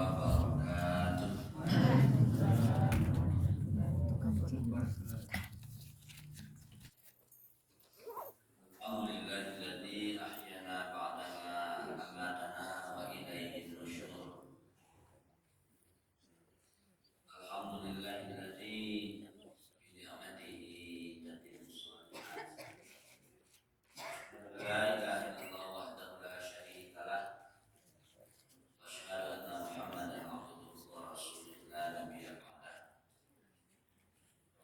wabarakatuh. Alhamdulillahilladzi ahyana ba'dama amatana wa ilaihin nusyur. Alhamdulillahilladzi bi ni'matihi tatimmu shalihat. La ilaha illallah wahdahu la syarika lah. Wa asyhadu anna Muhammadan abduhu wa rasuluhu la nabiyya ba'dah.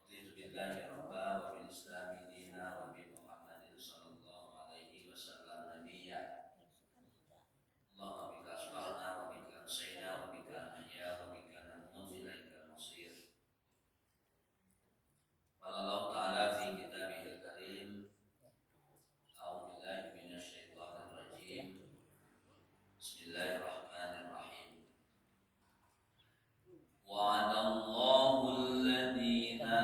Raditu billahi rabba wa bil islami dina wa bi Muhammadin sallallahu alaihi wasallam nabiyya. Allahumma bika asbahna wa bika amsayna wa bika nahya wa bika namutu ilaikal masir. Qala Allah ta'ala fi kitabihil karim. A'udzu billahi minasy syaithanir rajim. Bismillahirrahmanirrahim. Wa'adallahu alladhina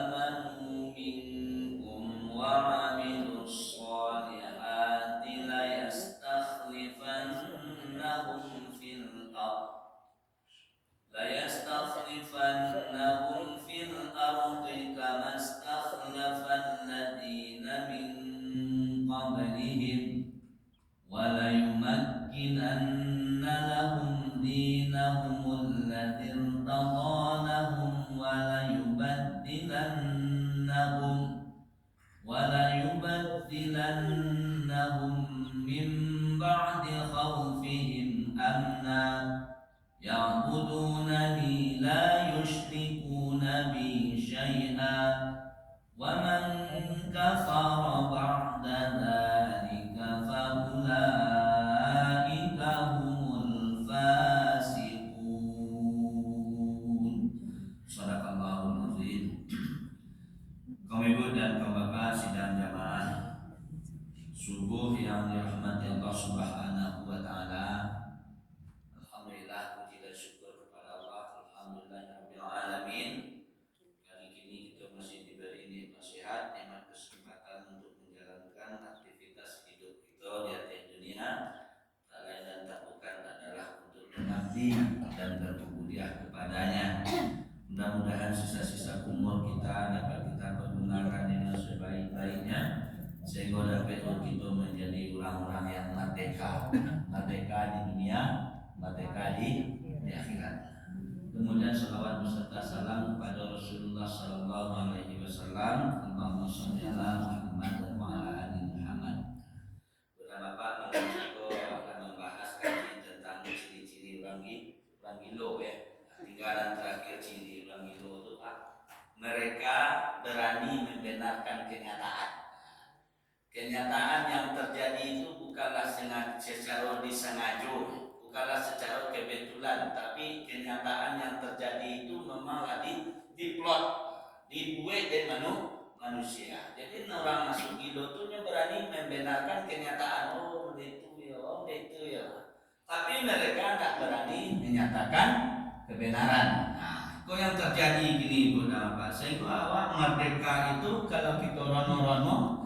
amanu minkum wa 'amilus shalihati la yastakhlifannahum fil ardi kama istakhlafal ladzina min qablihim wa la yumakkinanna lahum dinahum alladzi irtadaa lahum wa la yubaddilannahum min ba'di khawfihim amna ya'budunani la yushrikuna bi syai'a wa man kafara ba'da dzalika fa ulaika humul fasiqun. Shadaqallahul azim. Kaum ibu dan kaum bapak sidang jamaah subuh yang dirahmati Allah Subhanahu wa taala. Alhamdulillah, puji dan syukur kepada Allah. Alhamdulillahirabbil alamin. Kali ini kita masih diberi nikmat sehat, nikmat kesempatan untuk menjalankan aktivitas hidup kita di atas dunia. Tak lain dan tak bukan adalah untuk mengabdi dan berubudiah kepadanya. Mudah-mudahan sisa-sisa umur kita dapat kita pergunakan dengan sebaik-baiknya, sehingga dapat kita menjadi orang-orang yang merdeka di dunia, merdeka di akhirat. Kemudian salawat beserta salam kepada Rasulullah sallallahu alaihi wasallam. Allahumma shalli ala Muhammad wa ala ali Muhammad. Bapak kita akan membahas kaji tentang ciri-ciri orang gilo ya. Tinggalan terakhir ciri orang gilo itu mereka berani membenarkan kenyataan. Kenyataan yang terjadi itu bukanlah secara disengaja, bukanlah secara kebetulan, tapi kenyataan yang terjadi itu memang diplot, dibuat dari manusia. Jadi orang masuk gilo itu berani membenarkan kenyataan. Oh itu ya. Tapi mereka tidak berani menyatakan kebenaran. Nah, kok yang terjadi gini Bu Bapak, sehingga awak merdeka itu kalau kita rono-rono,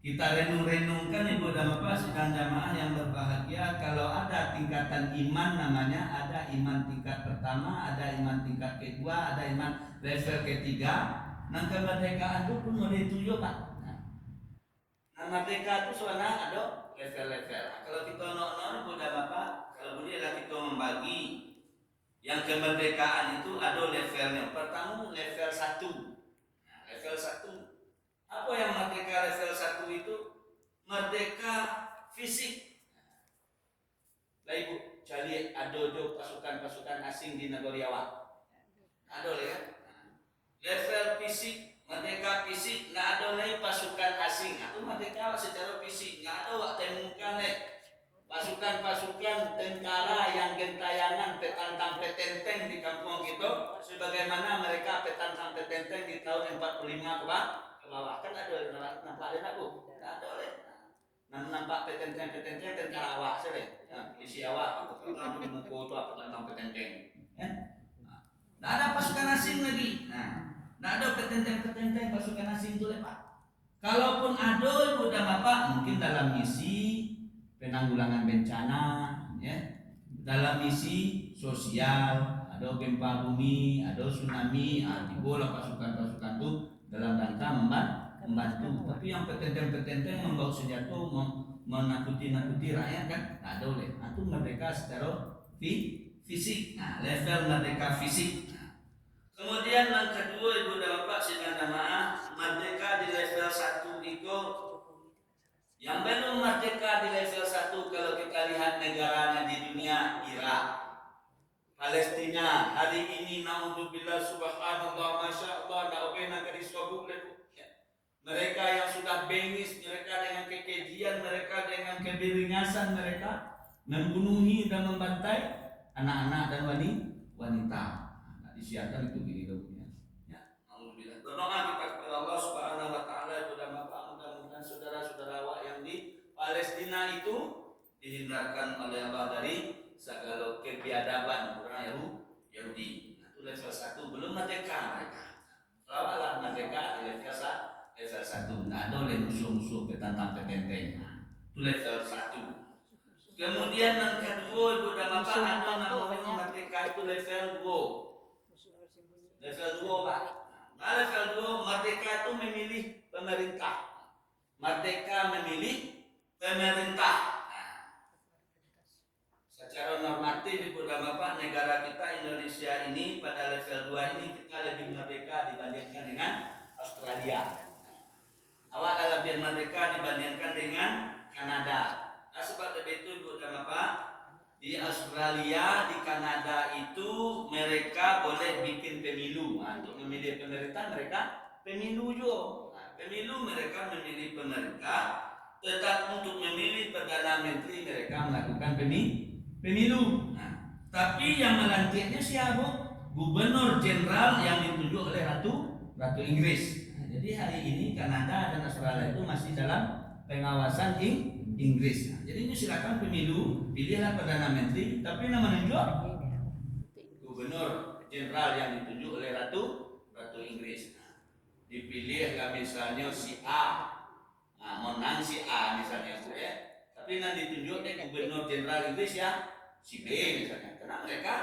kita renung-renungkan Ibu dan Bapak sidang jamaah yang berbahagia, kalau ada tingkatan iman namanya, ada iman tingkat pertama, ada iman tingkat kedua, ada iman level ketiga. Nah kemerdekaan itu pun mulai tujuh Pak. Nah merdeka itu soalnya ada level-level. Nah, kalau kita nonton Ibu dan Bapak, kalau boleh kita membagi yang kemerdekaan itu ada levelnya. Pertama level 1. Nah, level 1. Apa yang merdeka level 1 itu? Merdeka fisik. Lah Ibu, cari ada pasukan-pasukan asing di negara awak. Ada ya. Level fisik, merdeka fisik, nggak ada lagi pasukan asing. Itu merdeka secara fisik, nggak ada wak temukan pasukan tentara yang gentayangan petantang petenteng di kampung kita, sebagaimana mereka petantang petenteng di tahun 45 ke bawah. Kan ada nampak ada Bu? Ada oleh. Nampak petenteng tentara awak sore. Isi awak petantang muka itu petantang petenteng. Nah, ada pasukan asing lagi. Nah, ada petenteng pasukan asing itu Pak. Kalaupun ada Ibu dan Bapak mungkin dalam misi penanggulangan bencana ya, dalam misi sosial, ada gempa bumi, ada tsunami, dibola pasukan-pasukan itu dalam rangka membantu. Tapi yang petenteng-petenteng membawa senjata menakuti rakyat kan, ada oleh. Itu merdeka secara fisik. Nah, level merdeka fisik. Kemudian yang kedua ibu dan bapak sidang jamaah, merdeka di level 1 itu yang belum merdeka di level 1 kalau kita lihat negaranya di dunia, Irak, Palestina, hari ini naudzubillah subhanallah masya Allah na'ubena gadis wabuk. Mereka yang sudah bengis, mereka dengan kekejian, mereka dengan keberingasan, mereka membunuhi dan membantai anak-anak dan wanita. Disiarkan itu gini dulunya. Ya, alhamdulillah. Berdoa kita kepada Allah Subhanahu wa taala dan Bapak, mudah-mudahan saudara-saudara awak yang di Palestina itu dihindarkan oleh Allah dari segala kebiadaban orang Yahudi. Nah, itu level 1 belum merdeka mereka. Lawalah merdeka di level 1. Nah, ada oleh musuh-musuh petantang petenteng. Itu level 1. Kemudian yang kedua ibu dan bapak ada namanya merdeka itu level 2. Level 2 Pak. Nah, level 2 merdeka itu memilih pemerintah. Merdeka memilih pemerintah. Nah, secara normatif ibu dan bapak, negara kita Indonesia ini pada level 2 ini kita lebih merdeka dibandingkan dengan Australia. Awak lebih merdeka dibandingkan dengan Kanada. Nah, sebab itu ibu dan bapak, di Australia, di Kanada itu mereka boleh bikin pemilu. Nah, untuk memilih pemerintah mereka pemilu juga. Nah, pemilu mereka memilih pemerintah, tetap untuk memilih perdana menteri mereka melakukan pemilu. Nah, tapi yang melantiknya siapa? Gubernur jenderal yang ditunjuk oleh Ratu Inggris. Nah, jadi hari ini Kanada dan Australia itu masih dalam pengawasan Inggris. Nah, jadi ini silakan pemilu, pilihlah perdana menteri, tapi nama menunjuk gubernur jenderal yang ditunjuk oleh Ratu Inggris. Nah, dipilihlah misalnya si A, menang si A misalnya, tapi nanti ditunjuk gubernur jenderal Inggris ya si B misalnya, karena mereka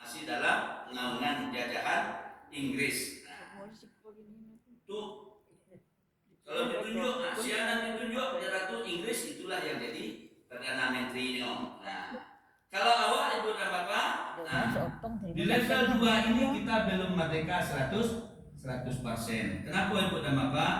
masih dalam naungan jajahan Inggris. Nah, itu kalau ditunjuk, siaran ditunjuk Ratu Inggris itulah yang jadi perdana menterinya. Nah, kalau awak ibu dan bapak, di level 2 ini kita belum merdeka 100%. Kenapa ibu dan bapak?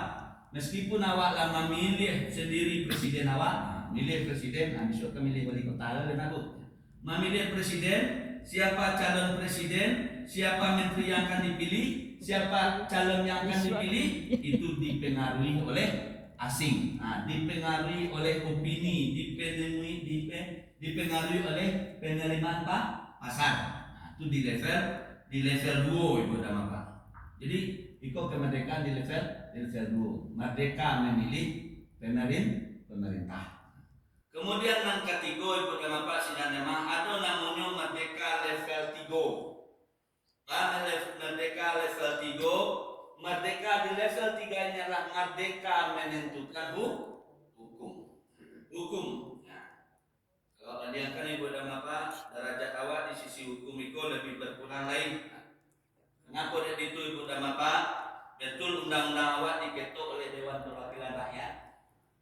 Meskipun awak lama milih sendiri presiden awak, milih presiden, besok milih wali kota dan aku, memilih presiden, siapa calon presiden, siapa menteri yang akan dipilih, siapa calon yang akan dipilih, itu dipengaruhi oleh asing, dipengaruhi oleh opini, dipengaruhi oleh penerimaan pasar. Nah, itu di level 2 ibu dan bapak. Jadi ikut kemerdekaan di level 2, merdeka memilih pemerintah. Kemudian yang ketiga ibu dan bapak sidang jamaah, ada namanya merdeka level 3. Merdeka level 3, merdeka di level 3 ini adalah merdeka menentukan hukum. Nah, kalau bandingkan ibu dan bapak, derajat awak di sisi hukum itu lebih berkurang lain. Kenapa itu ibu dan bapak? Betul undang-undang awak diketok oleh Dewan Perwakilan Rakyat.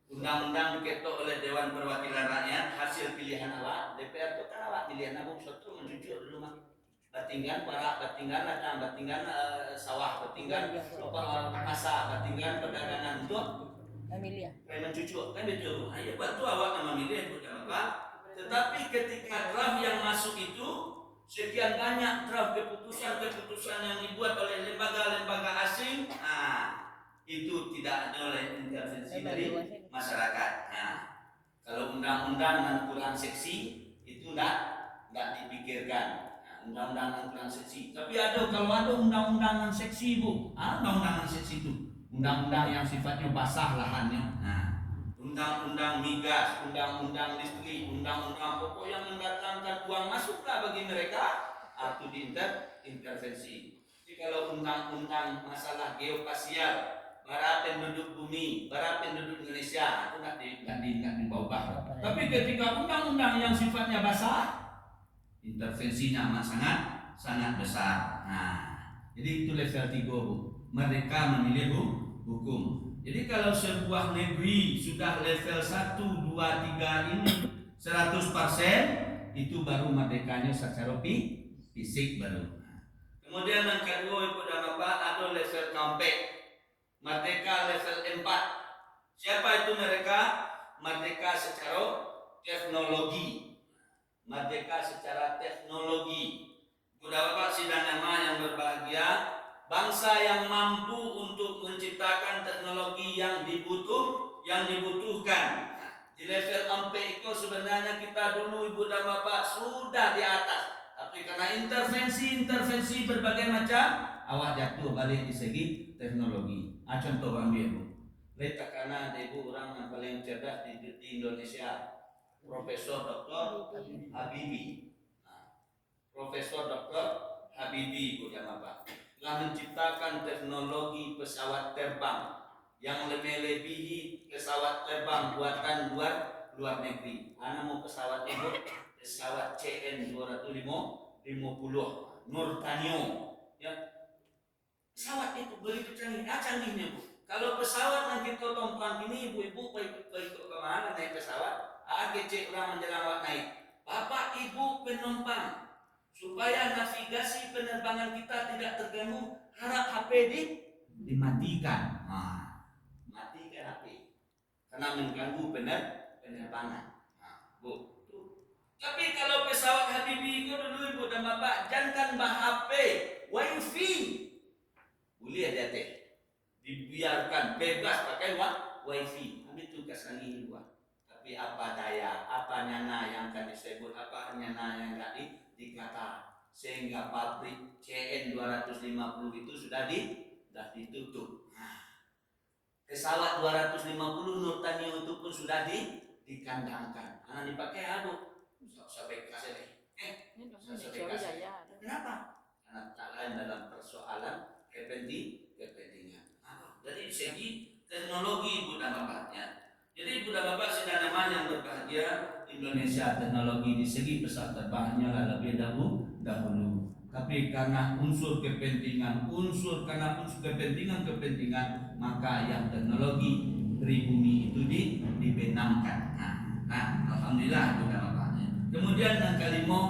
Undang-undang diketok oleh Dewan Perwakilan Rakyat, hasil pilihan awak. DPR itu kan awak pilihan awak satu mencucuk dulu mah. Batingan sawah, batingan pasar, batingan perdagangan untuk mencucuk kan betul. Ayo bantu awak nama milih ibu dan bapak. Tetapi ketika draft yang masuk itu sekian banyak draft keputusan yang dibuat oleh lembaga-lembaga asing, itu tidak ada oleh intervensi dari masyarakat. Nah, kalau undang-undang dan kurang seksi itu tidak dipikirkan. Undang-undang yang kurang seksi. Tapi kalau ada undang-undang yang seksi bu, undang-undang yang seksi itu undang-undang yang sifatnya basah lahannya. Nah, undang-undang migas, undang-undang listrik, undang-undang pokok yang mendatangkan uang masuklah bagi mereka, itu diintervensi. Jadi kalau undang-undang masalah geospasial, para penduduk bumi, para penduduk Indonesia, itu tidak diubah. Tapi ketika undang-undang yang sifatnya basah, intervensinya amat sangat besar. Nah, jadi itu level 3 Bu. Merdeka memilih hukum. Jadi kalau sebuah negeri sudah level 1, 2, 3 ini 100%, itu baru merdekanya secara fisik baru. Kemudian yang kedua Ibu dan Bapak ada level campaign. Merdeka level 4. Siapa itu mereka? Merdeka secara teknologi. Merdeka secara teknologi. Buddha Bapak sidang nama yang berbahagia, bangsa yang mampu untuk menciptakan teknologi yang dibutuhkan. Di level 4 itu sebenarnya kita dulu Ibu dan Bapak sudah di atas, tapi karena intervensi berbagai macam, awak jatuh balik di segi teknologi. Contoh ambil Bu, letak karena ada Ibu orang yang paling cerdas di Indonesia, Profesor Dr. Habibie. Profesor Dr. Habibie Bu dan Bapak telah menciptakan teknologi pesawat terbang yang melebihi pesawat terbang buatan luar negeri. Ana mau pesawat Ibu, pesawat CN 250 Nurtanio. Ya. Pesawat itu begitu canggihnya Bu. Kalau pesawat yang kita tumpang ini ibu-ibu ikut kemana naik pesawat? AGC orang menjelang naik. Bapak Ibu penumpang, supaya navigasi penerbangan kita tidak terganggu, harap HP dimatikan. Matikan HP karena mengganggu penerbangan. Bu. Tapi kalau pesawat Habibie itu dulu Ibu dan Bapak jangan HP, WiFi. Boleh ada teh. Dibiarkan bebas pakai WiFi. Ambil tugas lagi luar. Tapi apa daya, apa nyana yang akan disebut, apa nyana yang enggak dikata, sehingga pabrik CN 250 itu sudah ditutup. Pesawat 250 Nurtanio itu pun sudah dikandangkan. Karena dipakai apa? Sampai kasih. Kenapa? Karena tak lain dalam persoalan kepentingan. Jadi segi teknologi Ibu dan Bapaknya. Jadi Ibu dan Bapak sidang nama yang berbahagia, Indonesia teknologi di segi pesawat terbangnya lebih dahulu. Tapi karena unsur kepentingan, maka yang teknologi pribumi itu dibenamkan. Nah, alhamdulillah Ibu dan Bapaknya. Kemudian yang kelima,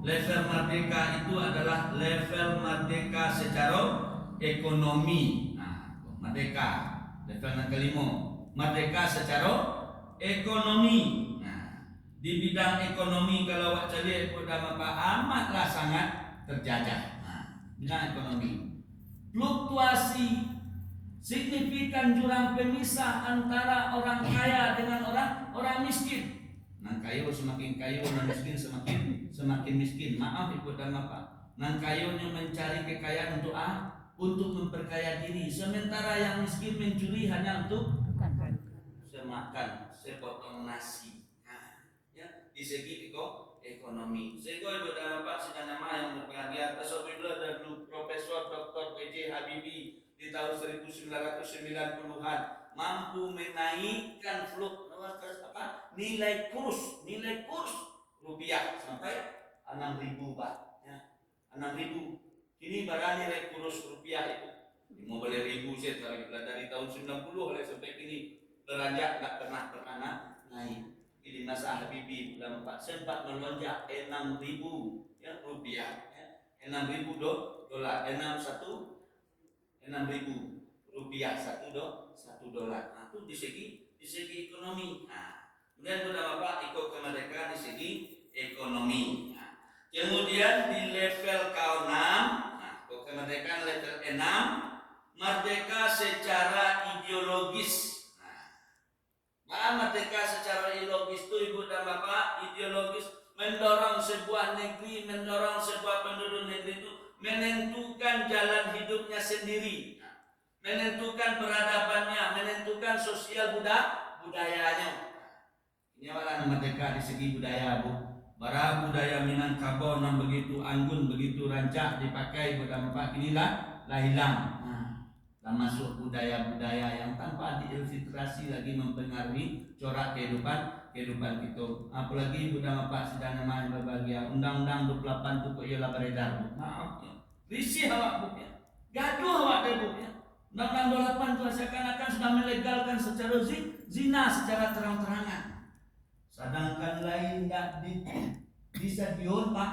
level merdeka itu adalah level merdeka secara ekonomi. Merdeka level yang kelima, merdeka secara ekonomi. Di bidang ekonomi kalau awak cari Ibu dan Bapak amatlah sangat terjajah. Bidang ekonomi, fluktuasi signifikan jurang pemisah antara orang kaya dengan orang miskin. Nang kaya semakin kaya, nang miskin semakin miskin. Maaf Ibu dan Bapak, nang kayanya mencari kekayaan untuk memperkaya diri, sementara yang miskin mencuri hanya untuk semakan sepotong nasi. Di segi ekonomi. Sehingga Ibu dan Bapak sidang nama yang berbahagia, Tasawwufullah dan Profesor Dr. PJ Habibie di tahun 1990-an mampu menaikkan nilai kurs rupiah sampai 6.000 Baht. 6.000. Kini barang nilai kurs rupiah itu 15.000 dari tahun 90 sampai kini beranjak tak pernah naik. Di masa Habibie dan Bapak sempat melonjak 6.000 rupiah, 6.000 dolar, 6.000 rupiah $1. Nah, itu di segi ekonomi. Kemudian Bapak ikut kemerdekaan di segi ekonomi. Kemudian di level ke-6, kemerdekaan level 6, merdeka secara ideologis. Merdeka secara ideologis itu Ibu dan Bapak, ideologis mendorong sebuah negeri, mendorong sebuah penduduk negeri itu menentukan jalan hidupnya sendiri, menentukan peradabannya, menentukan sosial budayanya. Ini adalah merdeka di segi budaya Bu. Bara budaya Minangkabau yang begitu anggun, begitu rancak dipakai Ibu dan Bapak, inilah hilang. Masuk budaya-budaya yang tanpa diinfiltrasi lagi mempengaruhi corak kehidupan kehidupan kita. Apalagi budaya Pak sedana mah berbahagia. Undang-undang 28 tu kok ialah beredar. Maaf ya. Risih awak Bu ya. Gaduh awak deh Bu ya. Undang-undang 28 itu seakan-akan sudah melegalkan secara zina secara terang-terangan. Sedangkan lain tak di stadion Pak,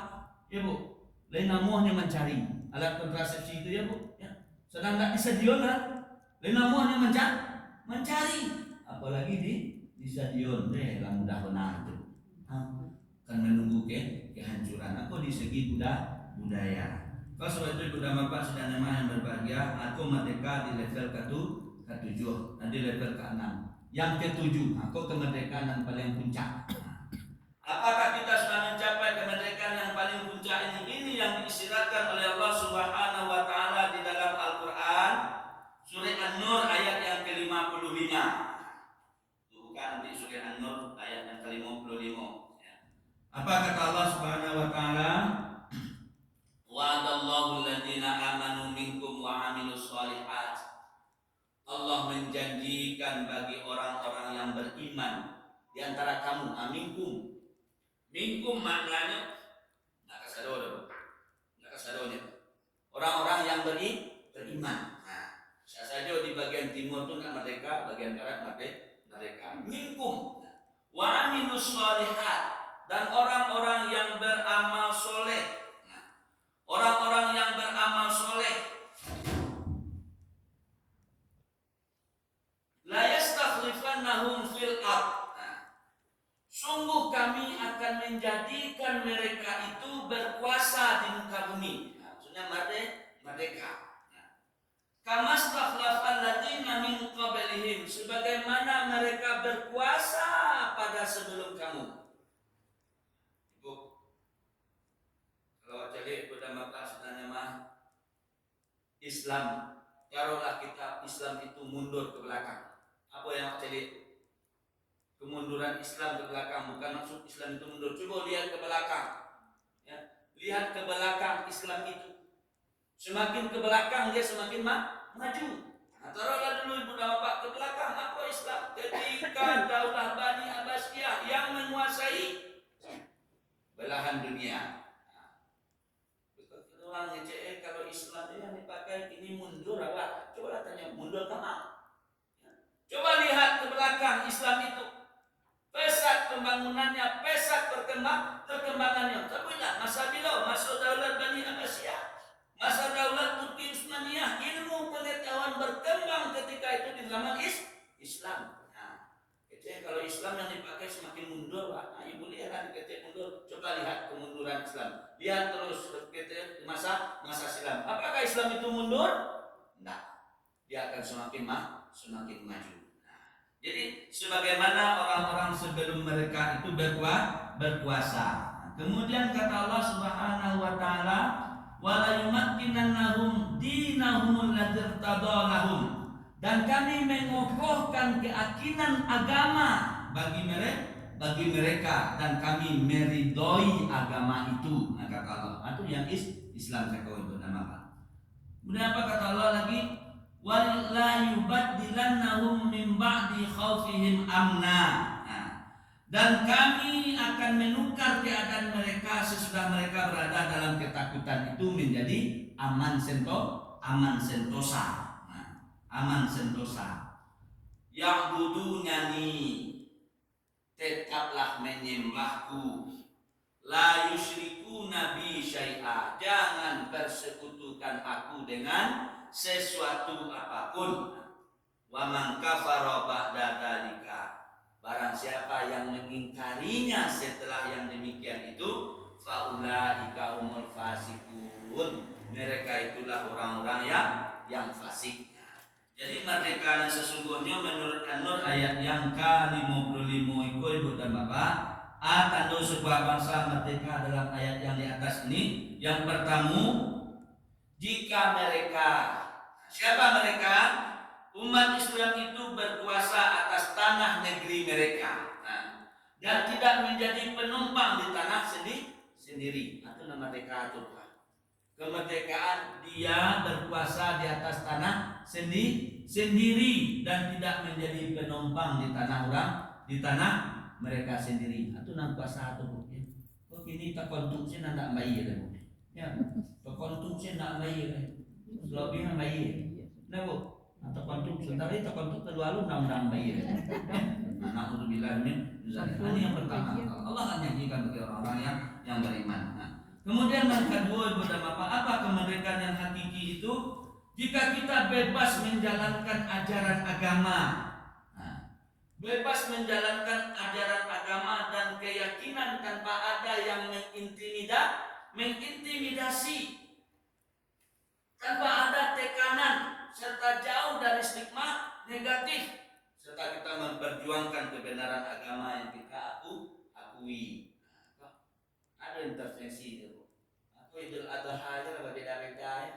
ya Bu. Lain namanya mencari alat kontrasepsi itu ya Bu. Ya. Sedangkan di stadion lain namanya mencari. Apalagi di stadion lah mudah benar itu. Kan menunggu kehancuran. Aku di segi budaya. Kalau sebab itu budaya Bapak sudah nama yang berbahagia. Aku merdeka di level ke-7 dan di level ke-6. Yang ke-7 aku kemerdekaan yang paling puncak. Apakah kita sudah mencapai kemerdekaan yang paling puncak ini? Ini yang diisyaratkan oleh Allah Subhanahu wa taala di dalam Al-Qur'an surah An-Nur ayat yang ke-55. Bukan di surah An-Nur ayat yang ke-55. Apa kata Allah Subhanahu wa taala? Wa'adallahu alladziina aamanu minkum wa 'amilus shalihat. Allah menjanjikan bagi orang-orang yang beriman di antara kamu, aminkum. Minkum maknanya enggak kasadonya. Orang-orang yang beriman. Nah, bisa saja di bagian timur itu enggak merdeka, bagian barat merdeka. Minkum wa 'amilus shalihat, dan orang-orang yang beramal soleh. Orang-orang yang beramal soleh la yastakhlifannahum fil ard. Sungguh kami akan menjadikan mereka itu berkuasa di muka bumi. Maksudnya merdeka. Kama stakhlafal ladzina min qablihim, sebagaimana mereka berkuasa pada sebelum kamu. Ibu, kalau jadi budaya sebenarnya mah Islam, taruhlah kita Islam itu mundur ke belakang. Apa yang jadi kemunduran Islam ke belakang? Bukan maksud Islam itu mundur. Coba lihat ke belakang, ya. Lihat ke belakang Islam itu. Semakin ke belakang dia semakin maju. Nah, taruhlah dulu ibu dan bapak ke belakang. Apa Islam? Ketika Daulah Bani Abbasiyah yang menguasai belahan dunia. Orang ngecek kalau Islam yang dipakai ini mundur apa? Coba tanya mundur kemana? Coba lihat ke belakang Islam itu. Pesat pembangunannya, pesat perkembangannya. Tapi enggak masa bila masa Daulah Bani Abbasiyah, masa Daulah Turki Utsmaniyah, ilmu pengetahuan berkembang ketika itu di zaman Islam. Nah, kecek kalau Islam yang dipakai semakin mundur, Pak. Nah, ibu lihat kecek mundur. Coba lihat kemunduran Islam. Lihat terus masa silam. Apakah Islam itu mundur? Tidak. Dia akan semakin maju. Nah, jadi sebagaimana orang-orang sebelum mereka itu berkuasa. Nah, kemudian kata Allah Subhanahu wa taala, "Wala yumakkinannahum dinahum alladzi irtadalahum." Dan kami mengokohkan keyakinan agama bagi mereka dan kami meridoi agama itu. Nah, kata Allah, itu yang Islam saya kau itu namakan. Kemudian apa kata Allah lagi? Wa la yubaddilannahum min ba'di khaufihim amna. Nah, dan kami akan menukar keadaan mereka sesudah mereka berada dalam ketakutan itu menjadi aman sentosa. Nah, aman sentosa. Ya'budunani, tetaplah menyembahku, la yusyriku nabi syai'a, jangan persekutukan aku dengan sesuatu apapun. Wa man kafara ba'da dzalika, barang siapa yang mengingkarinya setelah yang demikian itu, fa ulaika humul fasiqun, mereka itulah orang-orang yang fasik. Jadi merdeka sesungguhnya menurut An-Nur ayat yang ke-55 itu ibu dan bapak, tanda sebuah bangsa merdeka dalam ayat yang di atas ini. Yang pertama, jika mereka, siapa mereka? Umat Islam itu berkuasa atas tanah negeri mereka, dan tidak menjadi penumpang di tanah sendiri. Itu nama merdeka itu. Kemerdekaan dia berkuasa di atas tanah sendiri dan tidak menjadi penumpang di tanah mereka sendiri. Itu nampak satu ya. Kok ini tak konsumsi nak bayi ya, ya. Tak konsumsi nak bayi ya. Lebih bayi. Nah bu, atau konsumsi sebentar itu konsumsi lalu undang bayi ya. Nah, untuk bilang ini yang pertama Allah akan nyanyikan bagi orang-orang yang beriman. Nah, kemudian yang kedua ibu dan bapak, apa kemerdekaan yang hakiki itu? Jika kita bebas menjalankan ajaran agama, bebas menjalankan ajaran agama dan keyakinan tanpa ada yang mengintimidasi, tanpa ada tekanan, serta jauh dari stigma negatif, serta kita memperjuangkan kebenaran agama yang kita akui. Ada intervensi itu. Aku Idul Adha aja berbeda-beda ya.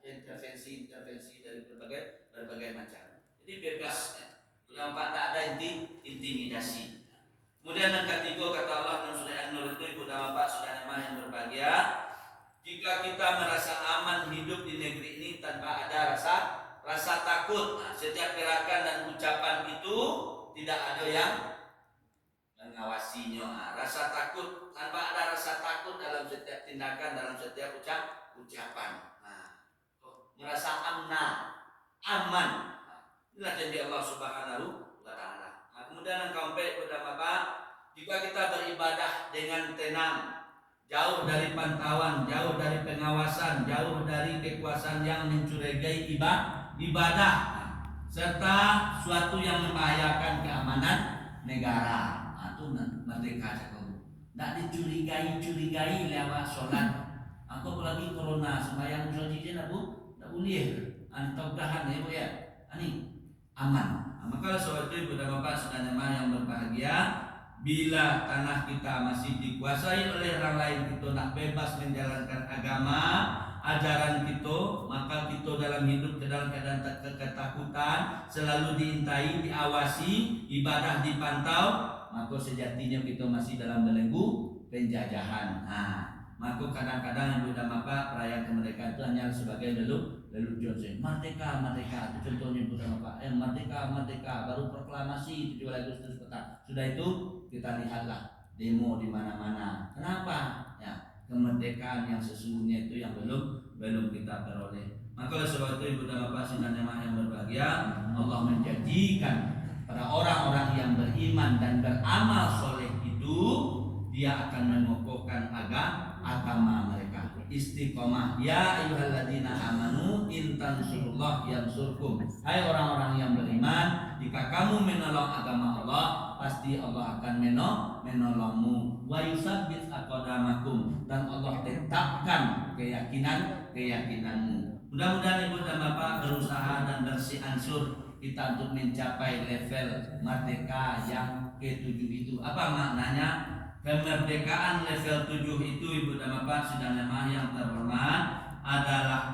Intervensi dari berbagai macam. Jadi bebas ya. Nampak tak ada intimidasi. Kemudian yang ketiga kata Allah dalam surah An-Nur itu ibu dan bapak saudara yang berbahagia, jika kita merasa aman hidup di negeri ini tanpa ada rasa takut. Nah, setiap gerakan dan ucapan itu tidak ada yang mengawasinya. Nah, rasa takut, tanpa ada rasa takut dalam setiap tindakan, dalam setiap ucapan. Merasa aman. Inilah janji Allah Subhanahu wa Ta'ala. Nah, kemudian yang keempat kepada Bapak, jika kita beribadah dengan tenang, jauh dari pantauan, jauh dari pengawasan, jauh dari kekuasaan yang mencurigai ibadah, serta suatu yang membahayakan keamanan negara. Itu merdeka saja. Tidak dicurigai lewat sholat. Aku apalagi corona sembahyang sholat aku boleh antaudahan ya bu ya, ini aman. Maka soal itu ibu dan bapak saudara yang berbahagia, bila tanah kita masih dikuasai oleh orang lain, kita nak bebas menjalankan agama, ajaran kita, maka kita dalam hidup dalam keadaan ketakutan, selalu diintai, diawasi, ibadah dipantau, maka sejatinya kita masih dalam belenggu penjajahan. Maka kadang-kadang ibu dan bapak perayaan kemerdekaan itu hanya sebagai lelucon saja. Merdeka, itu contohnya ibu dan bapak. Merdeka, baru proklamasi 17 Agustus petang. Sudah itu kita lihatlah demo di mana-mana. Kenapa? Ya, kemerdekaan yang sesungguhnya itu yang belum kita peroleh. Maka oleh sebab itu ibu dan bapak saudara yang berbahagia, Allah menjanjikan pada orang-orang yang beriman dan beramal soleh itu, dia akan mengokohkan agama mereka. Istiqomah. Ya ayyuhalladzina amanu in tansurullah yansurkum. Hai orang-orang yang beriman, jika kamu menolong agama Allah, pasti Allah akan menolongmu. Wa yusabbit aqdamakum, dan Allah tetapkan keyakinanmu. Mudah-mudahan ibu dan bapak berusaha dan bersiansur kita untuk mencapai level merdeka yang ke-7 itu. Apa maknanya? Kemerdekaan level 7 itu ibu dan bapak saudara yang terhormat adalah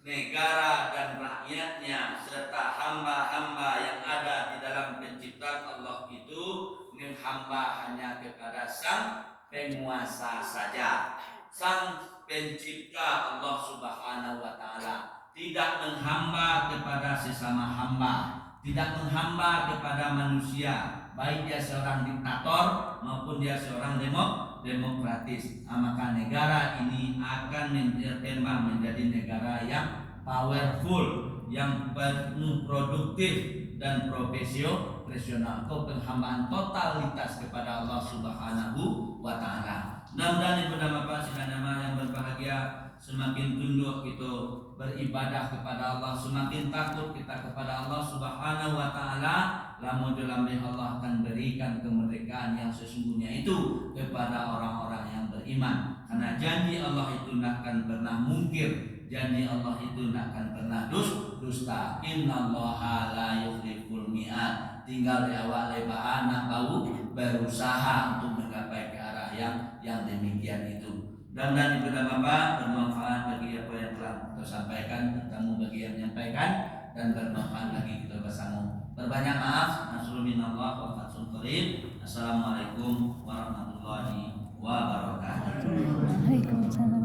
negara dan rakyatnya serta hamba-hamba yang ada di dalam penciptaan Allah itu menghamba hanya kepada Sang Penguasa saja. Sang Pencipta Allah Subhanahu wa Ta'ala tidak menghamba kepada sesama hamba, tidak menghamba kepada manusia, baik dia seorang diktator maupun dia seorang demokratis. Maka negara ini akan berkembang menjadi negara yang powerful, yang penuh produktif dan profesional, atau penghambaan totalitas kepada Allah Subhanahu wa Ta'ala. Mudah-mudahan ibu dan bapak saudara yang berbahagia, semakin tunduk kita beribadah kepada Allah, semakin takut kita kepada Allah Subhanahu wa Ta'ala, lamun dalam Allah akan berikan kemerdekaan yang sesungguhnya itu kepada orang-orang yang beriman. Karena janji Allah itu tidak akan pernah mungkir, janji Allah itu tidak akan pernah dusta. Innallaha la yukhliful mi'ad. Tinggal di awal lebahan nak bau berusaha untuk menggapai ke arah yang demikian itu. Dan ibu dan bapak bermanfaat bagi apa yang telah kita sampaikan, bertemu bagi yang menyampaikan, dan bermanfaat bagi kita bersama. Berbanyak maaf. Nasrul minallah wa fathul qarib. Assalamualaikum warahmatullahi wabarakatuh. Waalaikumsalam.